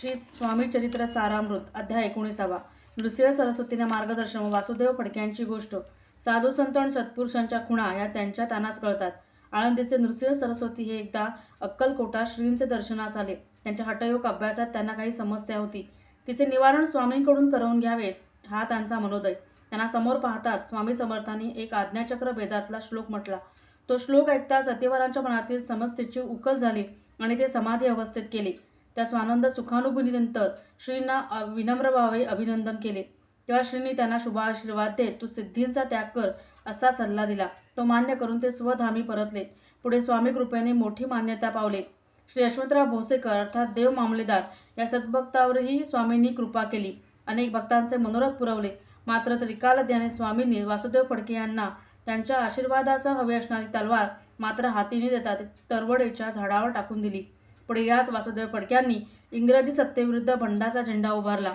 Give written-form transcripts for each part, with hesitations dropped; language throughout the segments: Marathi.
श्री स्वामी चरित्र सारामृत अध्याय 19. नृसिंह सरस्वतीने मार्गदर्शन व वासुदेव फडक्यांची गोष्ट. साधू संत आणि सत्पुरुषांच्या खुणा या त्यांच्या तानाच कळतात. आळंदीचे नृसिंह सरस्वती हे एकदा अक्कलकोटा श्रींचे दर्शनास आले. त्यांच्या हठयोग अभ्यासात त्यांना काही समस्या होती. तिचे निवारण स्वामींकडून करवून घ्यावेच हा त्यांचा मनोदय. त्यांना समोर पाहताच स्वामी समर्थांनी एक आज्ञाचक्र भेदातला श्लोक म्हटला. तो श्लोक ऐकताच अतिवरांच्या मनातील समस्येची उकल झाली आणि ते समाधी अवस्थेत केले. त्या स्वानंद सुखानुभूतीनंतर श्रींना विनम्र भावे अभिनंदन केले. तेव्हा श्रींनी त्यांना शुभाशीर्वाद देत तू सिद्धींचा त्याग कर असा सल्ला दिला. तो मान्य करून ते स्वधामी परतले. पुढे स्वामी कृपेने मोठी मान्यता पावले. श्री यशवंतराव भोसेकर अर्थात देव मामलेदार या सद्भक्तावरही स्वामींनी कृपा केली. अनेक भक्तांचे मनोरथ पुरवले. मात्र त्रिकालज्ञानी स्वामींनी वासुदेव फडके यांना त्यांच्या आशीर्वादासह हवी असणारी तलवार मात्र हाती न देता तरवडेच्या झाडावर टाकून दिली. पुढे याच वासुदेव फडक्यांनी इंग्रजी सत्तेविरुद्ध बंडाचा झेंडा उभारला.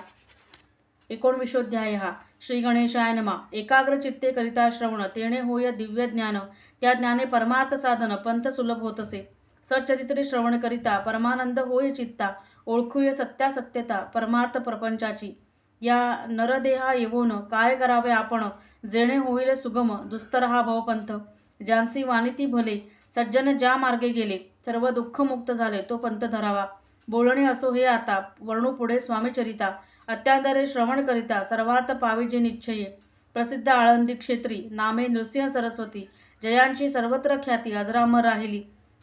19 हा श्री गणेशाय नमः. एकाग्र चित्ते करिता श्रवण तेणे होय दिव्य ज्ञान. त्या ज्ञाने परमार्थ साधन पंथ सुलभ होत असे. सच्चरित्रे श्रवण करिता परमानंद होय चित्ता. ओळखूय सत्यासत्यता परमार्थ प्रपंचाची. या नरदेहा येवून काय करावे आपण जेणे होईल सुगम दुस्तर हा भवपंथ. ज्यांसी वानिती भले सज्जन ज्या मार्गे गेले सर्व दुःख मुक्त झाले तो पंथ धरावा. बोलणे असो हे आता वर्णू पुढे स्वामीचरिता. अत्यांतरे श्रवण करिता सर्वार्थ पाविजे निश्चये. प्रसिद्ध आळंदी क्षेत्री नामे नृसिंह सरस्वती. जयांची सर्वत्र ख्याती अजरामर राहिली.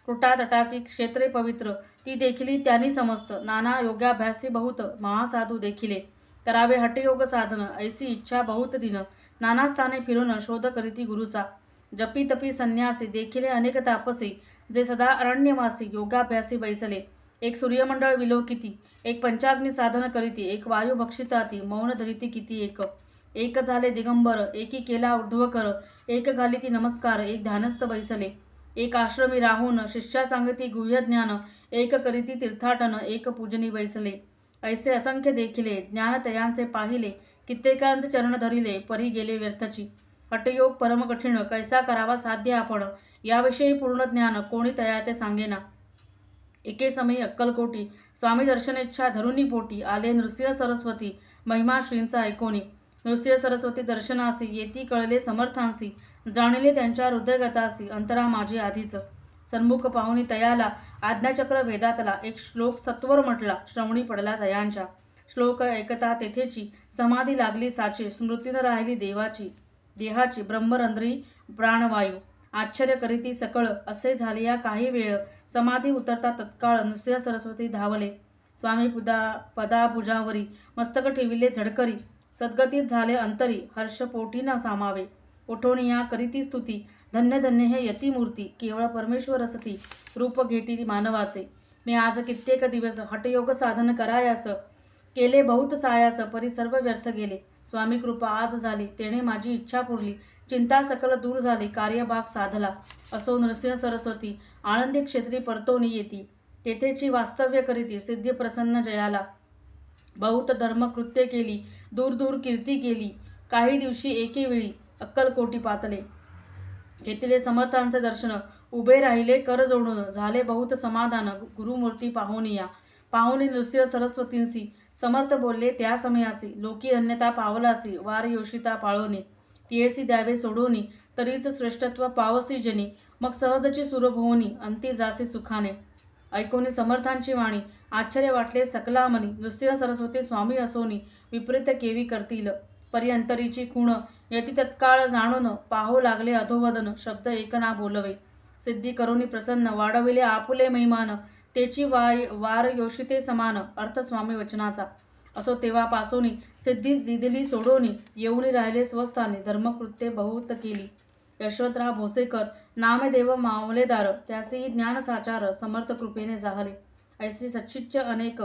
कृटातटाकी क्षेत्रे पवित्र ती देखिली त्यांनी समस्त. नाना योगाभ्यासी बहुत महासाधू देखिले. करावे हठयोग साधन ऐसी इच्छा बहुत दिन. नाना स्थाने फिरून शोध करीती गुरुचा. जपी तपी संन्यासी देखिले अनेक तापसी. जे सदा अरण्यवासी योगाभ्यासी बैसले. एक सूर्यमंडळ विलोकिती. एक पंचाग्नी साधन करीती. एक वायू भक्षिताती मौन धरिती किती एक. एक झाले दिगंबर एकी केला ऊर्ध्वकर. एक घालिती नमस्कार एक ध्यानस्थ बैसले. एक आश्रमी राहून शिष्या सांगती गुह्य ज्ञान. एक करीती तीर्थाटन एक पूजनी बैसले. ऐसे असंख्य देखिले ज्ञान तयांचे पाहिले. कित्येकांचे चरण धरिले परी गेले व्यर्थची. हठयोग परम कठीण कैसा करावा साध्य आपण. याविषयी पूर्ण ज्ञान कोणी तया ते सांगेना. एके समयी अक्कलकोटी स्वामी दर्शनेच्छा धरुनी पोटी. आले नृसिंह सरस्वती महिमा श्रींचा ऐकोनी. नृसिंह सरस्वती दर्शनासी येती कळले समर्थांसी. जाणिले त्यांच्या हृदयगतासी अंतरा माझी आधीच. सन्मुख पाहुणी तयाला आज्ञाचक्र भेदातला एक श्लोक सत्वर म्हटला. श्रवणी पडला तयांच्या. श्लोक ऐकता तेथेची समाधी लागली साची. स्मृतीनं राहिली देहाची ब्रह्मरंध्री प्राणवायू. आश्चर्य करीती सकळ असे झाले या काही वेळ. समाधी उतरता तत्काळ नृसिंह सरस्वती धावले. स्वामी पदाभुजावरी मस्तक ठेविले झडकरी. सद्गतीत झाले अंतरी हर्ष पोटी न सामावे. ओठोनिया करीती स्तुती. धन्य धन्य हे यतिमूर्ती. केवळ परमेश्वर असती रूप घेती मानवाचे. मी आज कित्येक दिवस हठयोग साधन करायास. केले बहुत सायास परी सर्व व्यर्थ गेले. स्वामी कृपा आज झाली तेणे माझी इच्छा पुरली. चिंता सकल दूर झाली कार्यभाग साधला. असो नृसिंह सरस्वती आळंदी क्षेत्री परतोनी येती. तेथेची वास्तव्य करीती सिद्धी प्रसन्न जयाला. बहुत धर्म कृत्य केली दूर दूर कीर्ती केली. काही दिवशी एकेवेळी अक्कलकोटी पातले. येथील समर्थांचे दर्शन उभे राहिले कर जोडून. झाले बहुत समाधान गुरुमूर्ती पाहुनिया. पाहुनी नृसिंह सरस्वतींसी समर्थ बोलले त्या समयासी. लोकी धन्यता पावलासी वार योषिता पाळोनी. तियेसी द्यावे सोडोनी तरीच श्रेष्ठत्व पावसी जनी. मग सहजची सुरभोवनी अंती जासी सुखाने. ऐकोनी समर्थांची वाणी आश्चर्य वाटले सकला मनी. नृसिंह सरस्वती स्वामी असोनी विपरीत केवी करतील. पर्यंतरीची खूण यती तत्काळ जाणून. पाहू लागले अधोवदन शब्द एक ना बोलवे. सिद्धी करोनी प्रसन्न वाढविले आपुले महिमान. तेची वार योषिते समान अर्थ स्वामी वचनाचा. असो तेव्हापासोनी सिद्धी दिदिली सोडोनी. येऊनी राहिले स्वस्थानी धर्मकृत्ये बहुत केली. यशवंतराव भोसेकर नामे देव मामलेदार. त्यासेही ज्ञान साचार समर्थ कृपेने जाहले. ऐसे सच्चिच्च अनेक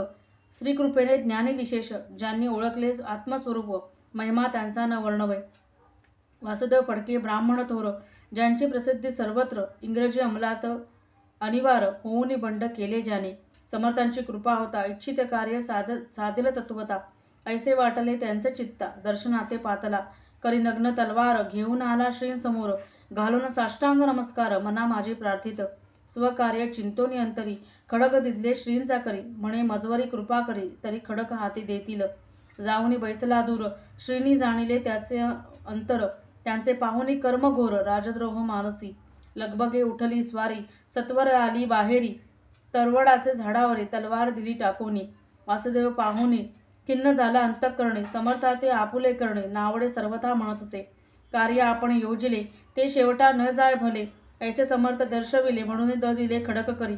श्रीकृपेने ज्ञानी विशेष. ज्यांनी ओळखले आत्मस्वरूप महिमा त्यांचा न वर्णवय. वासुदेव फडके ब्राह्मण थोर ज्यांची प्रसिद्धी सर्वत्र. इंग्रजी अंमलात अनिवार्य होऊनी बंड केले ज्याने. समर्थांची कृपा होता इच्छित कार्य साधिल तत्वता. ऐसे वाटले त्यांचे चित्ता दर्शनाते पातला. करी नग्न तलवार घेऊन आला श्रींसमोर. घालून साष्टांग नमस्कार मना माझी प्रार्थित. स्वकार्य चिंतोनी अंतरी खडक दिदले श्रींचा करी, म्हणे मजवरी कृपा करी, तरी खडक हाती देतील. जाऊनी बैसला दूर, श्रीनी जाणिले त्याचे अंतर, त्यांचे पाहुनी कर्मघोर, राजद्रोह मानसी. लगबगे उठली स्वारी, सत्वर आली बाहेरी, तरवडाचे झाडावरी तलवार दिली टाकूनी. वासुदेव पाहुनी खिन्न झाला अंतःकरणी, समर्थाते आपुले करणे, नावडे सर्वथा म्हणतसे. कार्य आपण योजिले, ते शेवटा न जाय भले, ऐसे समर्थ दर्शविले, म्हणून द दिले खडक करी.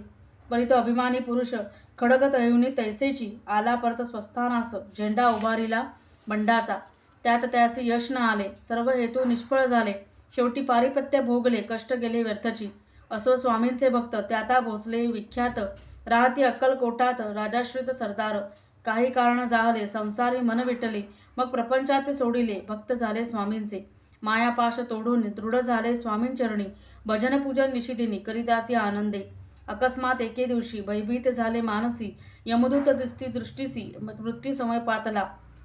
परी तो अभिमानी पुरुष खडक तळयुनी तैसेची, आला परत स्वस्थानास, झेंडा उभारिला बंडाचा. त्यात त्यासी यश न आले, सर्व हेतू निष्फळ झाले. शेवटी पारिपत्य भोगले, कष्ट गेले व्यर्थची. असो स्वामींचे भक्त, त्याता भोसले विख्यात, राहती अक्कलकोटात राजाश्रित सरदार. काही कारण जाहले, संसारी मन विटले, मग प्रपंचात सोडिले, भक्त झाले स्वामींचे. मायापाश तोडून दृढ झाले स्वामींचरणी, भजन पूजन निशिदिनी करीदाती आनंदे. अकस्मात एके दिवशी भयभीत झाले मानसी, यमदूत दिसती दृष्टीसी, मृत्यू समय पातला.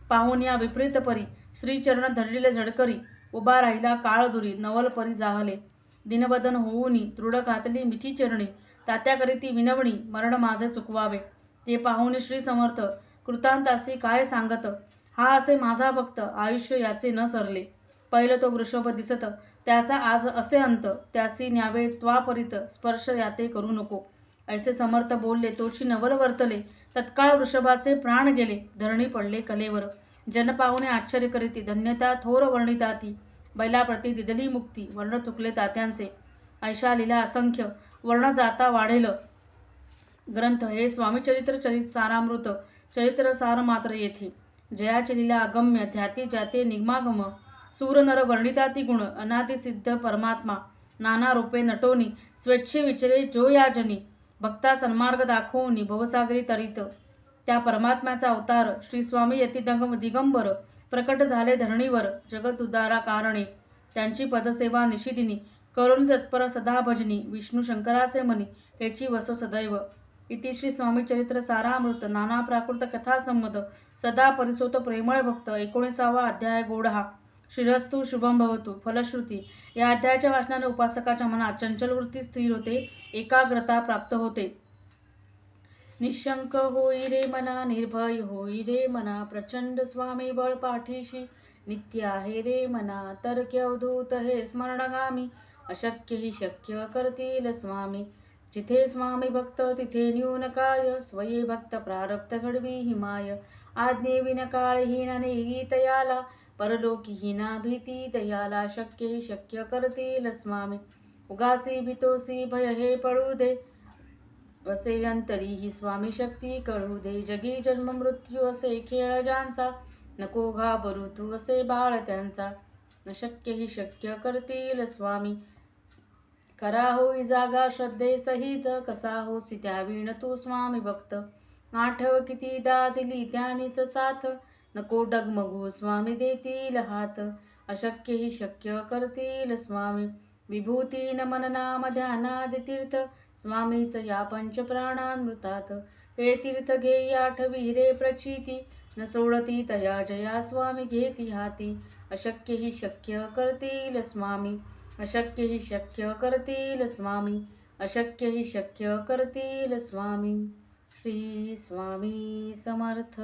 पाहून या विपरीत परी, श्रीचरण धरलेले झडकरी, उभा राहिला काळ दुरी, नवल परी जाहले. दिनबदन होऊनी दृढ घातली मिठी चरणी, तात्याकरिती विनवणी, मरण माझे चुकवावे. ते पाहून श्री समर्थ कृतांतासी काय सांगत, हा असे माझा भक्त, आयुष्य याचे न सरले. पहिलं तो वृषभ दिसत, त्याचा आज असे अंत, त्यासी न्यावे त्वापरित, स्पर्श याते करू नको. ऐसे समर्थ बोलले, तोची नवल वर्तले, तत्काळ वृषभाचे प्राण गेले, धरणी पडले कलेवर. जन पाहुणे आश्चर्य करीती, धन्यता थोर वर्णिताती, बैलाप्रती दिदली मुक्ती, वर्ण चुकले तात्यांचे. ऐशा लीला असंख्य, वर्ण जाता वाढेल ग्रंथ, हे स्वामीचरित्र चरित सारामृत, चरित्र सार मात्र येथे. जयाची लीला अगम्य, ध्याती जाते निगमागम, सूर नर वर्णिताती गुण, अनादि सिद्ध परमात्मा, नाना रूपे नटोनी, स्वेच्छे विचरे जो याजनी, भक्ता सन्मार्ग दाखवूनी, भवसागरी तरित. त्या परमात्म्याचा अवतार श्री स्वामी यती दिगंबर, प्रकट झाले धरणीवर, जगत उद्धारा कारणे. त्यांची पदसेवा निशिदिनी, करुणी तत्पर सदा भजनी, विष्णू शंकराचे मनी, हेची वसो सदैव. इति श्री स्वामीचरित्र सारामृत, नाना प्राकृत कथासंमत, सदा परिसोत प्रेमळ भक्त, 19वा अध्याय गोडहा. श्रीरस्तु शुभम भवतु. फलश्रुती, या अध्यायाच्या वाचनाने उपासकाच्या मनात चंचल वृत्ती स्थिर होते, एकाग्रता प्राप्त होते. निशंक होई रे मना, निर्भय होई रे मना, प्रचंड स्वामी बळ पाठीशी, नित्य आहे रे मना, तर्क्य अवधूत हे स्मरणगामी, अशक्य ही शक्य करतील स्वामी. जिथे स्वामी भक्त तिथे न्यून काय, स्वये भक्त प्रारब्ध घडवी हिमाय. आज्ञे विन काळ हीन नेई तयाला, परलोकी हीना भीती दयाला, शक्य ही शक्य करतील स्वामी. उगासी भीतोसी भय हे पळू दे, असे अंतरी ही स्वामी शक्ती कळू दे. जगी जन्म मृत्यू असे खेळ ज्यांचा, नको घाबरू तू असे बाळ त्यांचा. अशक्य ही शक्य करतील स्वामी. करा होई जागा श्रद्धे सहित, कसा होसी त्या विण तू स्वामी भक्त. आठव कितीदा दिली त्यानीच साथ, नको डगमगू स्वामी देतील हात. अशक्य ही शक्य करतील स्वामी. विभूती न मन नाम ध्यानादि तीर्थ, स्वामीच या पंचप्राणामृतात. हे तीर्थ घेई आठवी रे प्रचिती, न सोडती तया जया स्वामी घेती हाती. अशक्य ही शक्य करतील स्वामी. अशक्य ही शक्य करतील स्वामी. अशक्य ही शक्य करतील स्वामी. श्री स्वामी समर्थ.